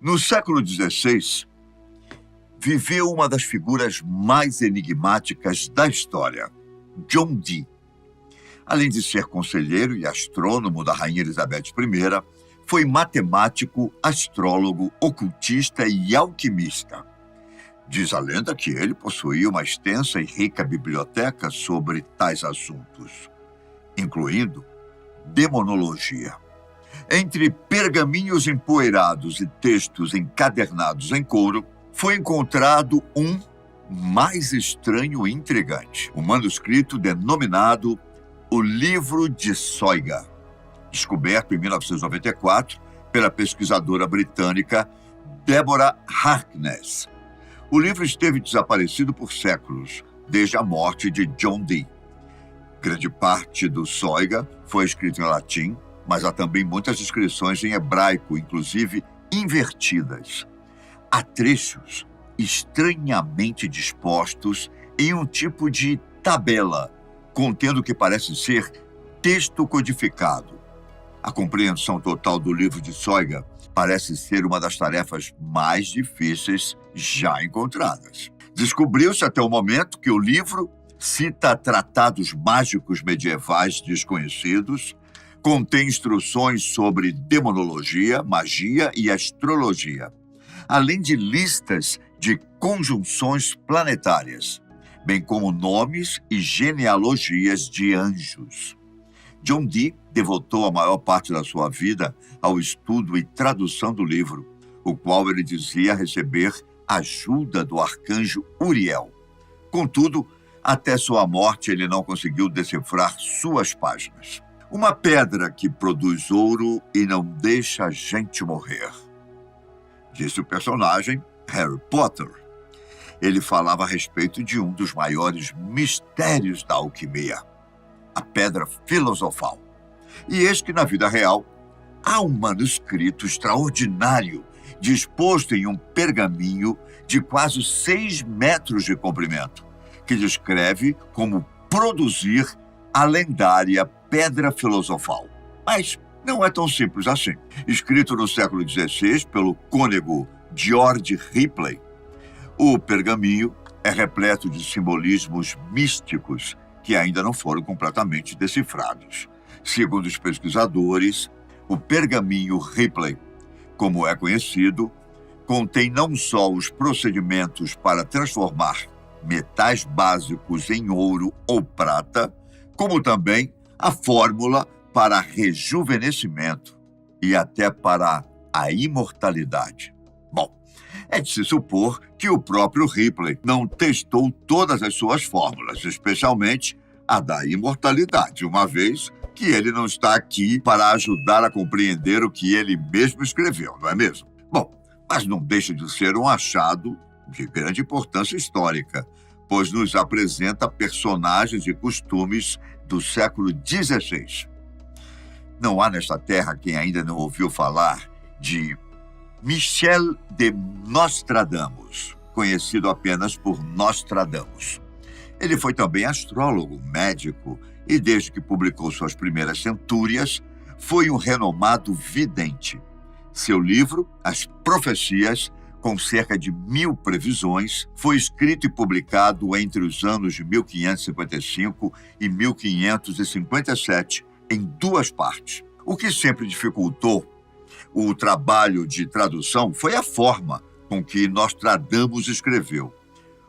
No século XVI, viveu uma das figuras mais enigmáticas da história, John Dee. Além de ser conselheiro e astrônomo da Rainha Elizabeth I, foi matemático, astrólogo, ocultista e alquimista. Diz a lenda que ele possuía uma extensa e rica biblioteca sobre tais assuntos, incluindo demonologia. Entre pergaminhos empoeirados e textos encadernados em couro, foi encontrado um mais estranho e intrigante, um manuscrito denominado O Livro de Soiga, descoberto em 1994 pela pesquisadora britânica Deborah Harkness. O livro esteve desaparecido por séculos, desde a morte de John Dee. Grande parte do Soiga foi escrito em latim, mas há também muitas inscrições em hebraico, inclusive invertidas. Há trechos estranhamente dispostos em um tipo de tabela, contendo o que parece ser texto codificado. A compreensão total do livro de Soiga parece ser uma das tarefas mais difíceis já encontradas. Descobriu-se até o momento que o livro cita tratados mágicos medievais desconhecidos, contém instruções sobre demonologia, magia e astrologia, além de listas de conjunções planetárias, bem como nomes e genealogias de anjos. John Dee devotou a maior parte da sua vida ao estudo e tradução do livro, o qual ele dizia receber ajuda do arcanjo Uriel. Contudo, até sua morte ele não conseguiu decifrar suas páginas. Uma pedra que produz ouro e não deixa a gente morrer, disse o personagem Harry Potter. Ele falava a respeito de um dos maiores mistérios da alquimia, a pedra filosofal. E eis que na vida real há um manuscrito extraordinário disposto em um pergaminho de quase 6 metros de comprimento, que descreve como produzir a lendária pedra filosofal. Mas não é tão simples assim. Escrito no século XVI pelo cônego George Ripley, o pergaminho é repleto de simbolismos místicos que ainda não foram completamente decifrados. Segundo os pesquisadores, o pergaminho Ripley, como é conhecido, contém não só os procedimentos para transformar metais básicos em ouro ou prata, como também a fórmula para rejuvenescimento e até para a imortalidade. Bom, é de se supor que o próprio Ripley não testou todas as suas fórmulas, especialmente a da imortalidade, uma vez que ele não está aqui para ajudar a compreender o que ele mesmo escreveu, não é mesmo? Bom, mas não deixa de ser um achado de grande importância histórica, pois nos apresenta personagens e costumes do século XVI. Não há nesta terra quem ainda não ouviu falar de Michel de Nostradamus, conhecido apenas por Nostradamus. Ele foi também astrólogo, médico e, desde que publicou suas primeiras centúrias, foi um renomado vidente. Seu livro, As Profecias, com cerca de 1000 previsões, foi escrito e publicado entre os anos de 1555 e 1557, em 2 partes. O que sempre dificultou o trabalho de tradução foi a forma com que Nostradamus escreveu.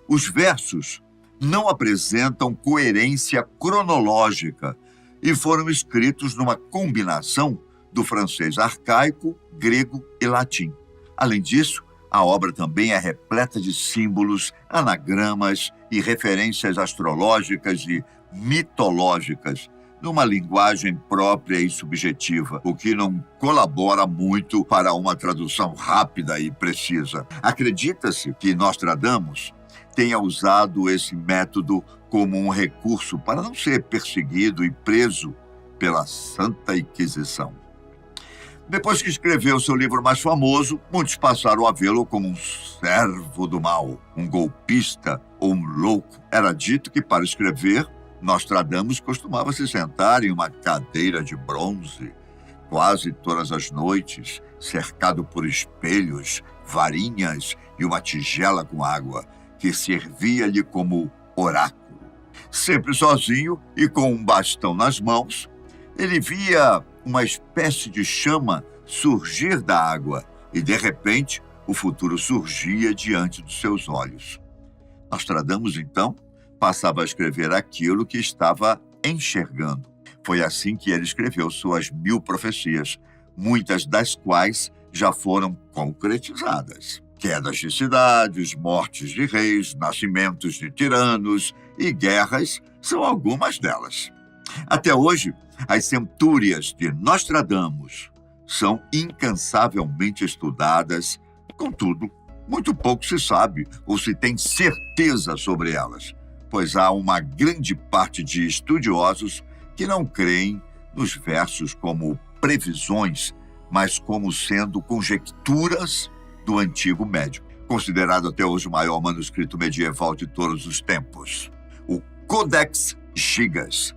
Os versos não apresentam coerência cronológica e foram escritos numa combinação do francês arcaico, grego e latim. Além disso, a obra também é repleta de símbolos, anagramas e referências astrológicas e mitológicas, numa linguagem própria e subjetiva, o que não colabora muito para uma tradução rápida e precisa. Acredita-se que Nostradamus tenha usado esse método como um recurso para não ser perseguido e preso pela Santa Inquisição. Depois que escreveu seu livro mais famoso, muitos passaram a vê-lo como um servo do mal, um golpista ou um louco. Era dito que, para escrever, Nostradamus costumava se sentar em uma cadeira de bronze, quase todas as noites, cercado por espelhos, varinhas e uma tigela com água, que servia-lhe como oráculo. Sempre sozinho e com um bastão nas mãos, ele via uma espécie de chama surgir da água e, de repente, o futuro surgia diante dos seus olhos. Nostradamus, então, passava a escrever aquilo que estava enxergando. Foi assim que ele escreveu suas 1000 profecias, muitas das quais já foram concretizadas. Quedas de cidades, mortes de reis, nascimentos de tiranos e guerras são algumas delas. Até hoje, as centúrias de Nostradamus são incansavelmente estudadas. Contudo, muito pouco se sabe ou se tem certeza sobre elas, pois há uma grande parte de estudiosos que não creem nos versos como previsões, mas como sendo conjecturas do antigo médico, considerado até hoje o maior manuscrito medieval de todos os tempos. O Codex Gigas,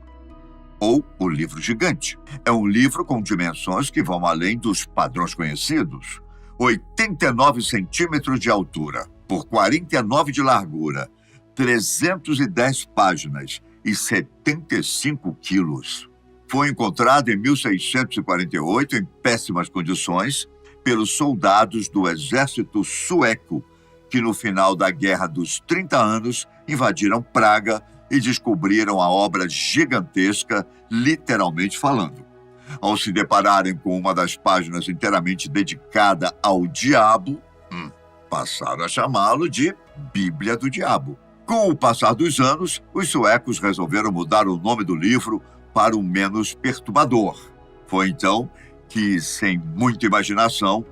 ou o Livro Gigante. É um livro com dimensões que vão além dos padrões conhecidos. 89 centímetros de altura, por 49 de largura, 310 páginas e 75 quilos. Foi encontrado em 1648 em péssimas condições pelos soldados do exército sueco, que no final da Guerra dos 30 Anos invadiram Praga e descobriram a obra gigantesca, literalmente falando. Ao se depararem com uma das páginas inteiramente dedicada ao diabo, passaram a chamá-lo de Bíblia do Diabo. Com o passar dos anos, os suecos resolveram mudar o nome do livro para um menos perturbador. Foi então que, sem muita imaginação,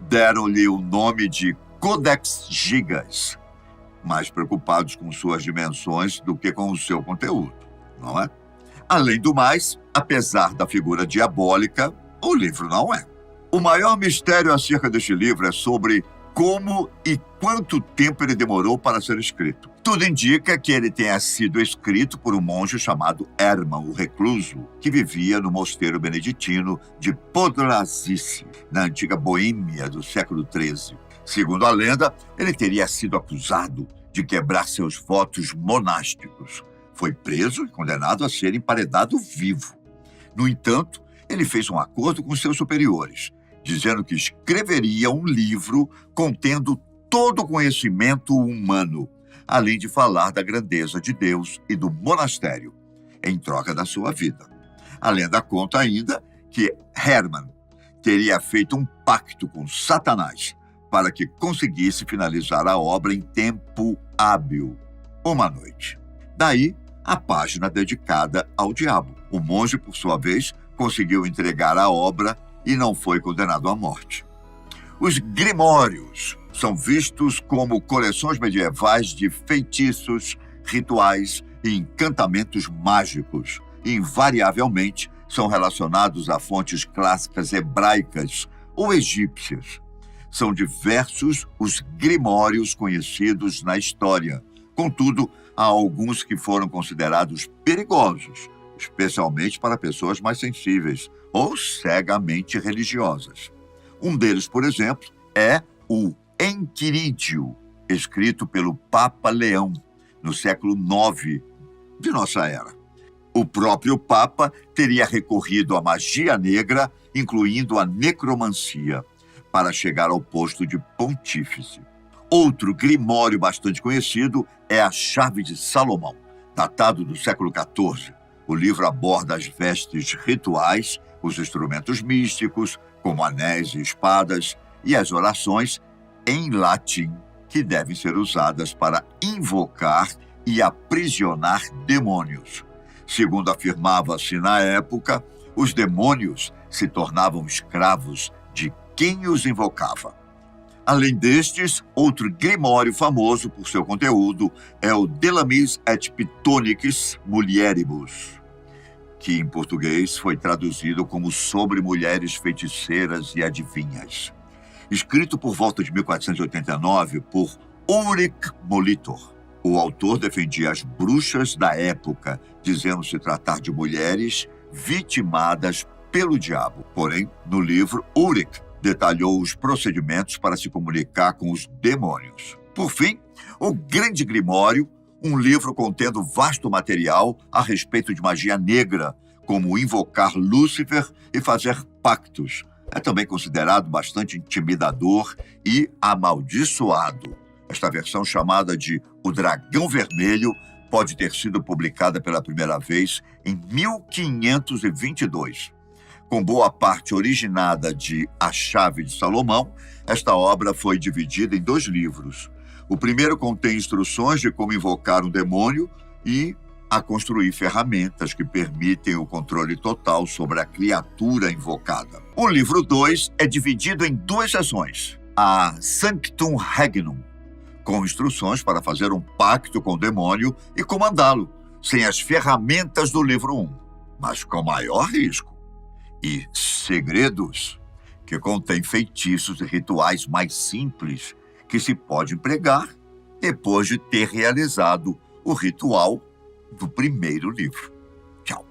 deram-lhe o nome de Codex Gigas, mais preocupados com suas dimensões do que com o seu conteúdo, não é? Além do mais, apesar da figura diabólica, o livro não é. O maior mistério acerca deste livro é sobre como e quanto tempo ele demorou para ser escrito. Tudo indica que ele tenha sido escrito por um monge chamado Hermann, o Recluso, que vivia no mosteiro beneditino de Podlazice, na antiga Boêmia do século XIII. Segundo a lenda, ele teria sido acusado de quebrar seus votos monásticos. Foi preso e condenado a ser emparedado vivo. No entanto, ele fez um acordo com seus superiores, dizendo que escreveria um livro contendo todo o conhecimento humano, além de falar da grandeza de Deus e do monastério, em troca da sua vida. A lenda conta ainda que Hermann teria feito um pacto com Satanás para que conseguisse finalizar a obra em tempo hábil, uma noite. Daí, a página dedicada ao diabo. O monge, por sua vez, conseguiu entregar a obra e não foi condenado à morte. Os grimórios são vistos como coleções medievais de feitiços, rituais e encantamentos mágicos. Invariavelmente, são relacionados a fontes clássicas hebraicas ou egípcias. São diversos os grimórios conhecidos na história. Contudo, há alguns que foram considerados perigosos, especialmente para pessoas mais sensíveis ou cegamente religiosas. Um deles, por exemplo, é o Enquirídio, escrito pelo Papa Leão, no século IX de nossa era. O próprio Papa teria recorrido à magia negra, incluindo a necromancia, para chegar ao posto de pontífice. Outro grimório bastante conhecido é a Chave de Salomão, datado do século XIV. O livro aborda as vestes rituais, os instrumentos místicos, como anéis e espadas, e as orações em latim que devem ser usadas para invocar e aprisionar demônios. Segundo afirmava-se na época, os demônios se tornavam escravos de quem os invocava. Além destes, outro grimório famoso por seu conteúdo é o Delamis et Pythonicis Mulieribus, que em português foi traduzido como Sobre Mulheres Feiticeiras e Adivinhas. Escrito por volta de 1489 por Ulrich Molitor, o autor defendia as bruxas da época, dizendo se tratar de mulheres vitimadas pelo diabo. Porém, no livro, Ulrich detalhou os procedimentos para se comunicar com os demônios. Por fim, o Grande Grimório, um livro contendo vasto material a respeito de magia negra, como invocar Lúcifer e fazer pactos. É também considerado bastante intimidador e amaldiçoado. Esta versão, chamada de O Dragão Vermelho, pode ter sido publicada pela primeira vez em 1522. Com boa parte originada de A Chave de Salomão, esta obra foi dividida em 2 livros. O primeiro contém instruções de como invocar um demônio e a construir ferramentas que permitem o controle total sobre a criatura invocada. O livro 2 é dividido em 2 seções. A Sanctum Regnum, com instruções para fazer um pacto com o demônio e comandá-lo, sem as ferramentas do livro 1, mas com maior risco. E Segredos, que contém feitiços e rituais mais simples que se pode empregar depois de ter realizado o ritual do primeiro livro.